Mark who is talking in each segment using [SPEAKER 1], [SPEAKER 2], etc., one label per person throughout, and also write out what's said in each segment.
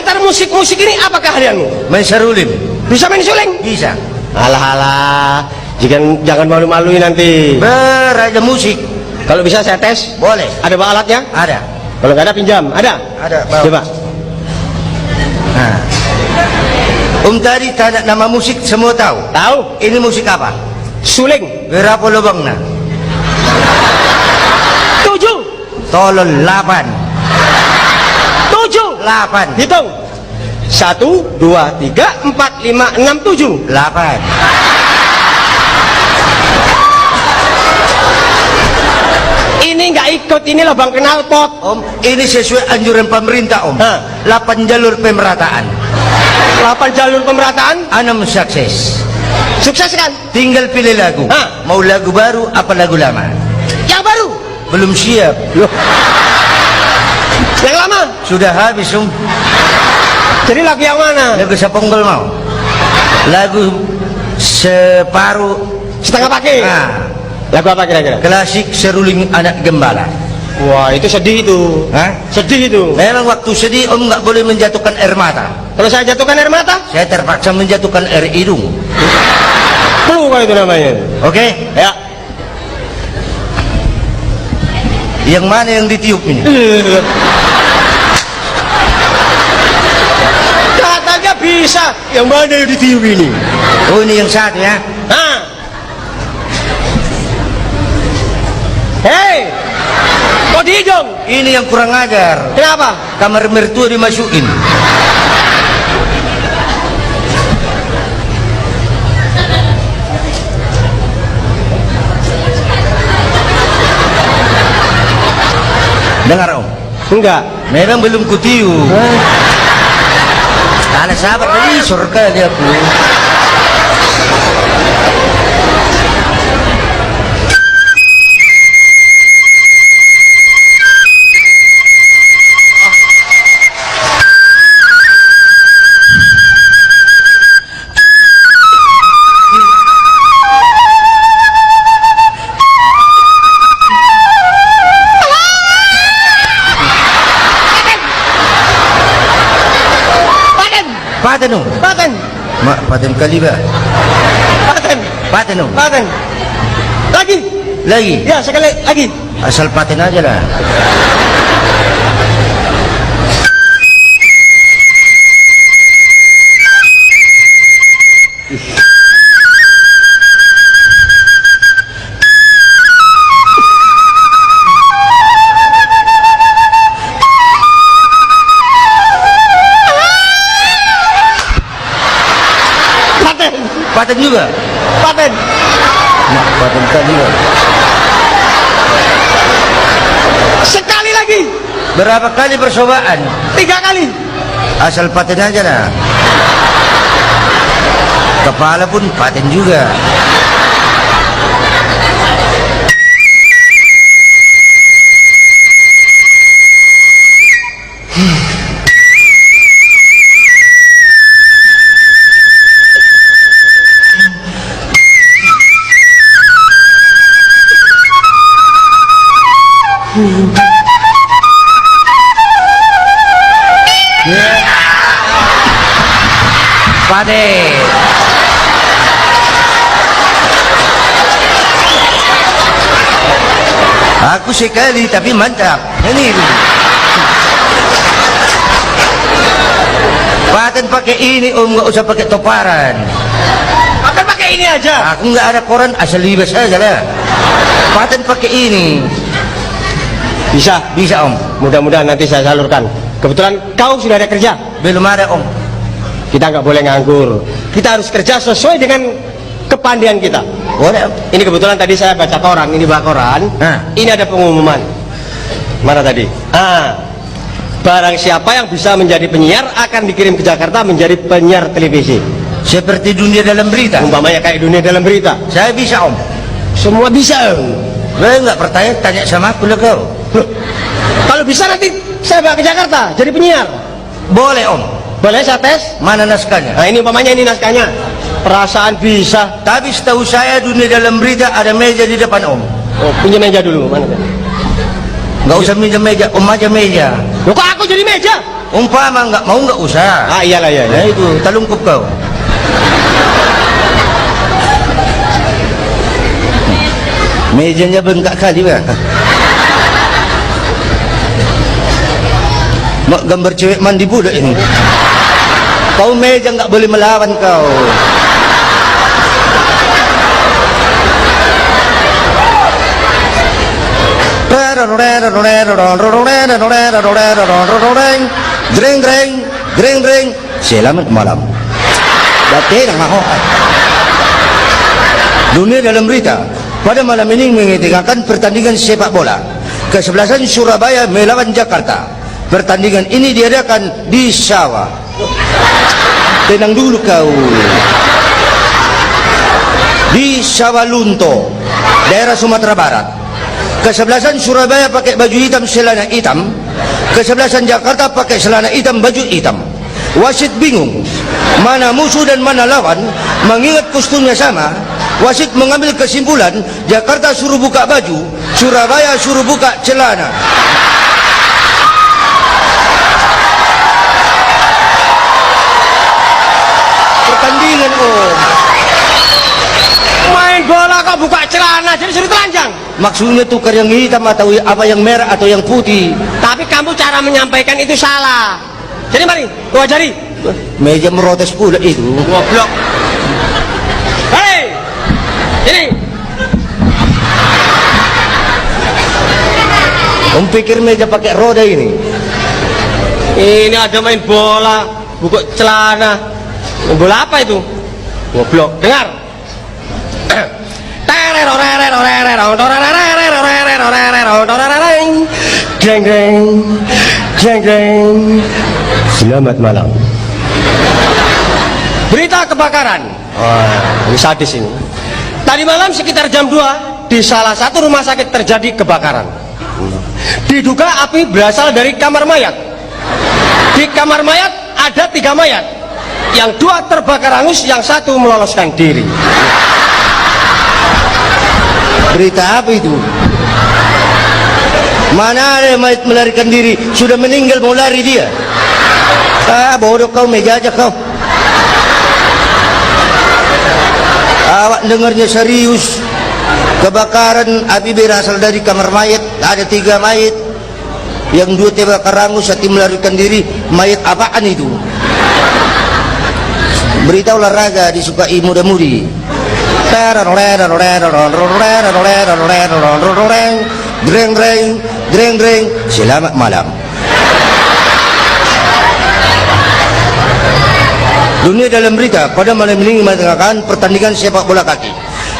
[SPEAKER 1] seputar musik-musik ini apa keahlianmu?
[SPEAKER 2] Main seruling.
[SPEAKER 1] Bisa main suling?
[SPEAKER 2] Bisa.
[SPEAKER 1] Alah, jangan malu-maluin nanti.
[SPEAKER 2] Beraja musik.
[SPEAKER 1] Kalau bisa saya tes.
[SPEAKER 2] Boleh.
[SPEAKER 1] Ada bawa alatnya?
[SPEAKER 2] Ada.
[SPEAKER 1] Kalau nggak ada pinjam. Ada?
[SPEAKER 2] Ada. Bawa.
[SPEAKER 1] Coba.
[SPEAKER 2] Nah. Tadi tanya nama musik semua tahu.
[SPEAKER 1] Tahu?
[SPEAKER 2] Ini musik apa?
[SPEAKER 1] Suling.
[SPEAKER 2] Berapa lubangnya?
[SPEAKER 1] 7.
[SPEAKER 2] Tolol 8.
[SPEAKER 1] 7.
[SPEAKER 2] 8.
[SPEAKER 1] Hitung. 1, 2, 3, 4, 5, 6, 7.
[SPEAKER 2] 8.
[SPEAKER 1] Ini nggak ikut, ini lubang knalpot.
[SPEAKER 2] Om, ini sesuai anjuran pemerintah, Om. 8 jalur pemerataan.
[SPEAKER 1] 8 jalur pemerataan.
[SPEAKER 2] 6 sukses.
[SPEAKER 1] Sukses kan?
[SPEAKER 2] Tinggal pilih lagu. Mau lagu baru apa lagu lama?
[SPEAKER 1] Yang baru.
[SPEAKER 2] Belum siap.
[SPEAKER 1] Loh. Yang lama?
[SPEAKER 2] Sudah habis, Om.
[SPEAKER 1] Jadi lagu yang mana?
[SPEAKER 2] Lagu Saponggol mau. Lagu separuh
[SPEAKER 1] setengah pakai. Lagu apa kira-kira?
[SPEAKER 2] Klasik Seruling Anak Gembala.
[SPEAKER 1] Wah, itu sedih itu. Sedih itu.
[SPEAKER 2] Memang waktu sedih Om nggak boleh menjatuhkan air mata.
[SPEAKER 1] Kalau saya jatuhkan air mata,
[SPEAKER 2] saya terpaksa menjatuhkan air hidung.
[SPEAKER 1] Flu itu namanya.
[SPEAKER 2] Oke?
[SPEAKER 1] Ya.
[SPEAKER 2] Yang mana yang ditiup ini?
[SPEAKER 1] Katanya bisa. Yang mana yang ditiup ini?
[SPEAKER 2] Oh, ini yang satu ya.
[SPEAKER 1] Hei, kok di hidung?
[SPEAKER 2] Ini yang kurang ajar.
[SPEAKER 1] Kenapa?
[SPEAKER 2] Kamar mertua dimasukin. Dengar, Om.
[SPEAKER 1] Enggak.
[SPEAKER 2] Memang belum kutiup. Karena sahabat tadi surga dia pun. Paten, Om.
[SPEAKER 1] Paten.
[SPEAKER 2] Mak, paten kali ba?
[SPEAKER 1] Paten.
[SPEAKER 2] Paten, Om.
[SPEAKER 1] Paten. Lagi.
[SPEAKER 2] Lagi?
[SPEAKER 1] Ya, sekali lagi.
[SPEAKER 2] Asal paten aja lah. Paten juga?
[SPEAKER 1] Paten.
[SPEAKER 2] Mak, paten kali ba?
[SPEAKER 1] Sekali lagi.
[SPEAKER 2] Berapa kali percobaan?
[SPEAKER 1] 3 kali.
[SPEAKER 2] Asal paten aja lah. Kepala pun paten juga. Paten. Aku sekali tapi mantap. Ini. Paten pakai ini, Om, nggak usah pakai toparan.
[SPEAKER 1] Paten pakai ini aja.
[SPEAKER 2] Aku nggak ada koran, asal libas aja lah. Paten pakai ini.
[SPEAKER 1] Bisa.
[SPEAKER 2] Bisa, Om.
[SPEAKER 1] Mudah-mudahan nanti saya salurkan. Kebetulan kau sudah ada kerja.
[SPEAKER 2] Belum ada, Om.
[SPEAKER 1] Kita nggak boleh nganggur. Kita harus kerja sesuai dengan kepandian kita.
[SPEAKER 2] Boleh.
[SPEAKER 1] Ini kebetulan tadi saya baca koran. Ini baca koran. Ini ada pengumuman. Mana tadi? Barang siapa yang bisa menjadi penyiar akan dikirim ke Jakarta menjadi penyiar televisi.
[SPEAKER 2] Seperti Dunia Dalam Berita.
[SPEAKER 1] Umpamanya kayak Dunia Dalam Berita.
[SPEAKER 2] Saya bisa, Om.
[SPEAKER 1] Semua bisa, Om.
[SPEAKER 2] Nggak pertanyaan, tanya sama aku lah kau.
[SPEAKER 1] Kalau bisa nanti saya bawa ke Jakarta jadi penyiar.
[SPEAKER 2] Boleh, Om.
[SPEAKER 1] Boleh saya tes?
[SPEAKER 2] Mana naskahnya?
[SPEAKER 1] Nah, ini umpamanya ini naskahnya. Perasaan bisa.
[SPEAKER 2] Tapi setahu saya Dunia Dalam Berita ada meja di depan, Om.
[SPEAKER 1] Oh, pinjam meja dulu. Mana?
[SPEAKER 2] Nggak usah minjem meja, Om aja meja.
[SPEAKER 1] Loh, kok aku jadi meja?
[SPEAKER 2] Umpama nggak mau nggak usah.
[SPEAKER 1] Ah iyalah ya.
[SPEAKER 2] Nah itu, talungkup kau. Mejanya bengkak kali bah. Mak gambar cewek mandi budak ini. Kau meja nggak boleh melawan kau. Dreng dreng dreng dreng. Selamat malam. Datang maho. Dunia dalam berita pada malam ini mengadakan pertandingan sepak bola kesebelasan Surabaya melawan Jakarta. Pertandingan ini diadakan di Sawah. Tenang dulu kau. Di Sawalunto, daerah Sumatera Barat. Kesebelasan Surabaya pakai baju hitam, celana hitam. Kesebelasan Jakarta pakai celana hitam, baju hitam. Wasit bingung mana musuh dan mana lawan. Mengingat kostumnya sama, wasit mengambil kesimpulan Jakarta suruh buka baju, Surabaya suruh buka celana. Pertandingan
[SPEAKER 1] Main bola kok buka celana jadi suruh telanjang.
[SPEAKER 2] maksudnya tukar yang hitam atau apa yang merah atau yang putih.
[SPEAKER 1] Tapi kamu cara menyampaikan itu salah. Jadi mari, gua ajari.
[SPEAKER 2] Meja merotes pula itu.
[SPEAKER 1] Goblok. Hei, ini.
[SPEAKER 2] Om pikir meja pakai roda ini?
[SPEAKER 1] Ini ada main bola, buka celana. Main bola apa itu? Goblok. Dengar. Jeng jeng jeng jeng. Selamat malam. Berita kebakaran. Wah, ini sadis ini. Tadi malam sekitar jam 2 di salah satu rumah sakit terjadi kebakaran. Diduga api berasal dari kamar mayat. Di kamar mayat ada 3 mayat. Yang 2 terbakar hangus, yang 1 meloloskan diri.
[SPEAKER 2] Berita apa itu? Mana ada mayat melarikan diri? Sudah meninggal mau lari dia? Ah, bodoh kau, meja aja kau. Awak dengarnya serius. Kebakaran api berasal dari kamar mayat. Ada 3 mayat. Yang 2 terbakar hangus, 1 melarikan diri. Mayat apaan itu? Berita olahraga disukai muda-mudi. Dreng dreng dreng dreng. Selamat malam. Dunia dalam berita pada malam ini mengadakan pertandingan sepak bola kaki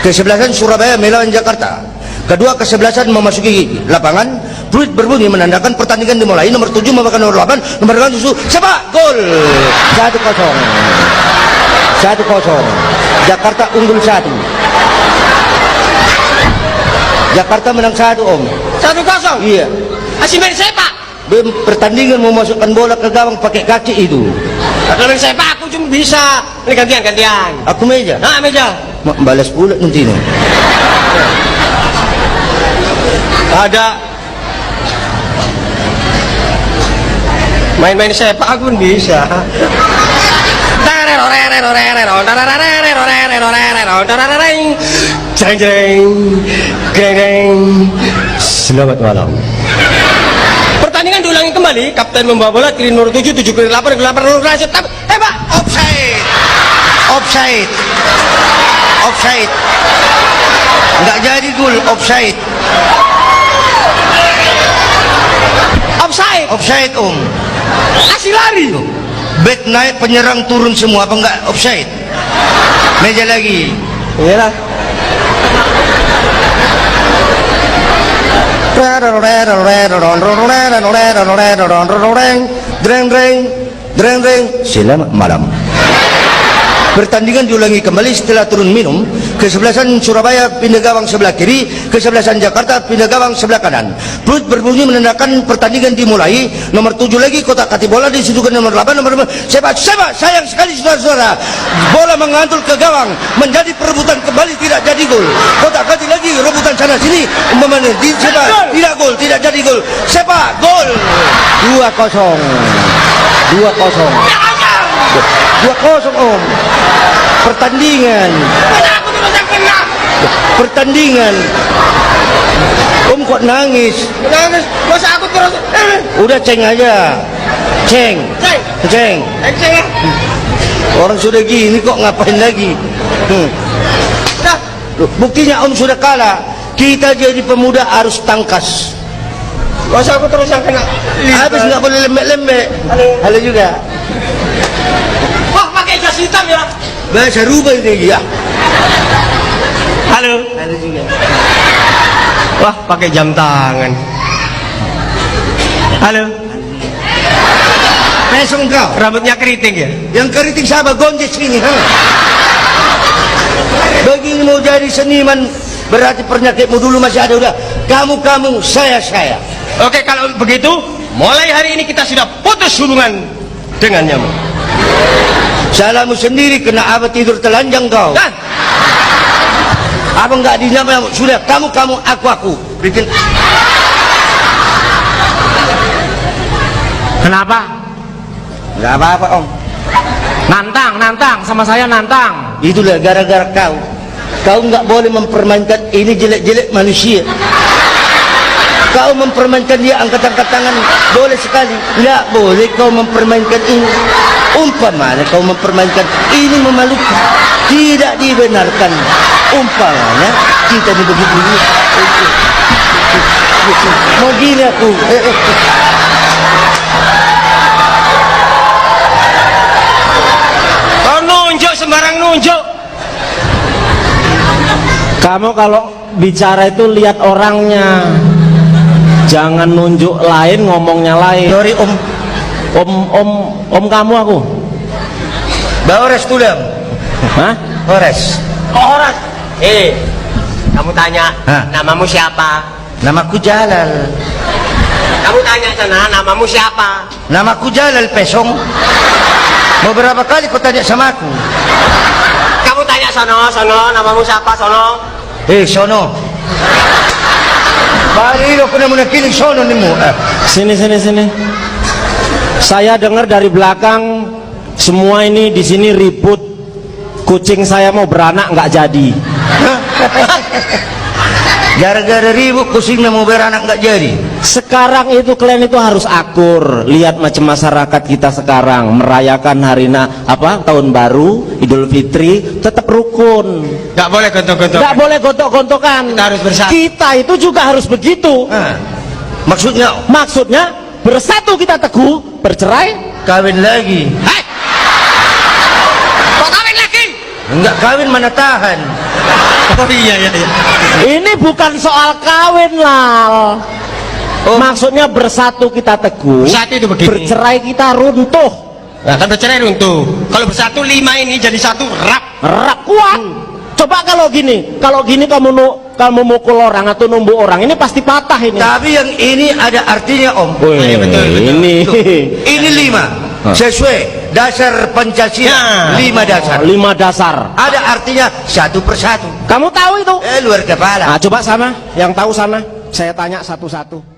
[SPEAKER 2] kesebelasan Surabaya melawan Jakarta. Kedua kesebelasan memasuki lapangan. Peluit berbunyi menandakan pertandingan dimulai. Nomor 7 memakan nomor 8. Nomor 8 susu sepak gol. 1-0. 1-0. Jakarta unggul 1. Jakarta menang 1 om.
[SPEAKER 1] 1-0.
[SPEAKER 2] Iya.
[SPEAKER 1] Masih main sepak.
[SPEAKER 2] Pertandingan memasukkan bola ke gawang pakai kaki itu.
[SPEAKER 1] Kalau main sepak aku cuma bisa. Ini gantian.
[SPEAKER 2] Aku meja.
[SPEAKER 1] Nah meja.
[SPEAKER 2] Balas pula nanti nih.
[SPEAKER 1] Ada main-main sepak aku pun bisa. Jeng jeng jeng. Selamat malam. Pertandingan diulangi kembali. Kapten membawa bola kiri nomor 7, 7 kiri 8, kiri 8 nomor 8. Pak,
[SPEAKER 2] Offside. Offside. Offside. Nggak jadi gol, offside.
[SPEAKER 1] offside.
[SPEAKER 2] Offside om.
[SPEAKER 1] Asli lari.
[SPEAKER 2] Back naik, penyerang turun semua, apa enggak offside? Meja lagi.
[SPEAKER 1] Iyalah.
[SPEAKER 2] Dreng dreng. Selamat malam. Pertandingan diulangi kembali setelah turun minum. Kesebelasan Surabaya pindah gawang sebelah kiri, kesebelasan Jakarta pindah gawang sebelah kanan. Peluit berbunyi menandakan pertandingan dimulai. Nomor 7 lagi kotak kati bola disuduhkan nomor 8, nomor 5. Sepak, sayang sekali saudara-saudara. Bola mengantul ke gawang, menjadi perebutan kembali, tidak jadi gol. Kotak kati lagi, rebutan sana sini. Umpamanya sepak, tidak gol, tidak jadi gol. Sepak, gol. 2-0. 2-0. 2-0 Om. Pertandingan.
[SPEAKER 3] Masa aku terus yang kena?
[SPEAKER 2] Pertandingan. Om kok nangis?
[SPEAKER 3] Nangis, masa aku terus
[SPEAKER 2] Udah ceng aja. Ceng.
[SPEAKER 3] Ceng.
[SPEAKER 2] Ceng.
[SPEAKER 3] Ceng.
[SPEAKER 2] Orang sudah gini kok ngapain lagi?
[SPEAKER 3] Dah.
[SPEAKER 2] Loh, buktinya Om sudah kalah. Kita jadi pemuda harus tangkas.
[SPEAKER 3] Masa aku terus yang kena?
[SPEAKER 2] Habis nggak boleh lembek-lembek. Halo juga.
[SPEAKER 3] Wah, pakai jas hitam ya?
[SPEAKER 2] Bahasa rubah ini ya.
[SPEAKER 1] Halo.
[SPEAKER 2] Halo juga.
[SPEAKER 1] Wah, pakai jam tangan. Halo.
[SPEAKER 2] Pesong kau.
[SPEAKER 1] Rambutnya keriting ya?
[SPEAKER 2] Yang keriting siapa? Gonjes ini. Ha? Begini mau jadi seniman berarti penyakitmu dulu masih ada. Udah kamu saya.
[SPEAKER 1] Oke, kalau begitu, mulai hari ini kita sudah putus hubungan dengannya.
[SPEAKER 2] Salahmu sendiri kena abah tidur telanjang kau.
[SPEAKER 1] Dan
[SPEAKER 2] Abang nggak dinamakan. Sudah kamu aku. Bikin.
[SPEAKER 4] Kenapa?
[SPEAKER 2] Nggak apa-apa Om.
[SPEAKER 4] Nantang sama saya nantang.
[SPEAKER 2] Itulah gara-gara kau. Kau nggak boleh mempermainkan ini jelek-jelek manusia. Kau mempermainkan dia angkat-angkat tangan boleh sekali. Nggak boleh kau mempermainkan ini. Umpamanya kau mempermainkan ini memalukan. Tidak dibenarkan. Umpamanya kita ini begitu. Mau gini aku.
[SPEAKER 1] kau nunjuk sembarang nunjuk.
[SPEAKER 4] Kamu kalau bicara itu lihat orangnya. Jangan nunjuk lain, ngomongnya lain.
[SPEAKER 2] Sorry Om.
[SPEAKER 4] Om kamu aku.
[SPEAKER 2] Bawa res tulang.
[SPEAKER 4] Hah?
[SPEAKER 2] Ores.
[SPEAKER 1] Orang. Kamu tanya,
[SPEAKER 2] Hah?
[SPEAKER 1] namamu siapa?
[SPEAKER 2] Namaku Jalal.
[SPEAKER 1] Kamu tanya sana, namamu siapa?
[SPEAKER 2] Namaku Jalal Pesong. Mau berapa kali kau tanya sama aku?
[SPEAKER 1] Kamu tanya sono, namamu siapa sono?
[SPEAKER 2] Sono. Bari lo kena menakiling sono ni mo.
[SPEAKER 4] Sini. Saya dengar dari belakang semua ini di sini ribut. Kucing saya mau beranak nggak jadi.
[SPEAKER 2] Gara-gara ribut kucingnya mau beranak nggak jadi.
[SPEAKER 4] Sekarang itu kalian itu harus akur. Lihat macam masyarakat kita sekarang merayakan tahun baru, Idul Fitri, tetap rukun.
[SPEAKER 1] Gak boleh gontok-gontok.
[SPEAKER 4] Nggak boleh gontok-gontokan.
[SPEAKER 1] Kita harus bersatu.
[SPEAKER 4] Kita itu juga harus begitu. Maksudnya bersatu kita teguh, bercerai
[SPEAKER 2] Kawin lagi.
[SPEAKER 1] Hai! Kok kawin lagi?
[SPEAKER 2] Enggak kawin mana tahan.
[SPEAKER 1] Oh iya.
[SPEAKER 4] ini bukan soal kawin Lal. Maksudnya bersatu kita teguh,
[SPEAKER 1] Bersatu itu begini.
[SPEAKER 4] bercerai kita runtuh.
[SPEAKER 1] Nah, kan bercerai runtuh. Kalau bersatu 5 ini jadi satu rap.
[SPEAKER 4] Kuat. Coba kalau gini kamu mukul orang atau numbuk orang, ini pasti patah ini.
[SPEAKER 2] Tapi yang ini ada artinya Om.
[SPEAKER 1] Iya, betul.
[SPEAKER 4] Ini
[SPEAKER 2] Ini 5 sesuai dasar Pancasila.
[SPEAKER 1] Ya.
[SPEAKER 2] 5 dasar.
[SPEAKER 4] 5 dasar.
[SPEAKER 2] Ada artinya satu persatu.
[SPEAKER 4] Kamu tahu itu?
[SPEAKER 2] Luar kepala.
[SPEAKER 4] Nah, coba sana, yang tahu sana. Saya tanya satu-satu.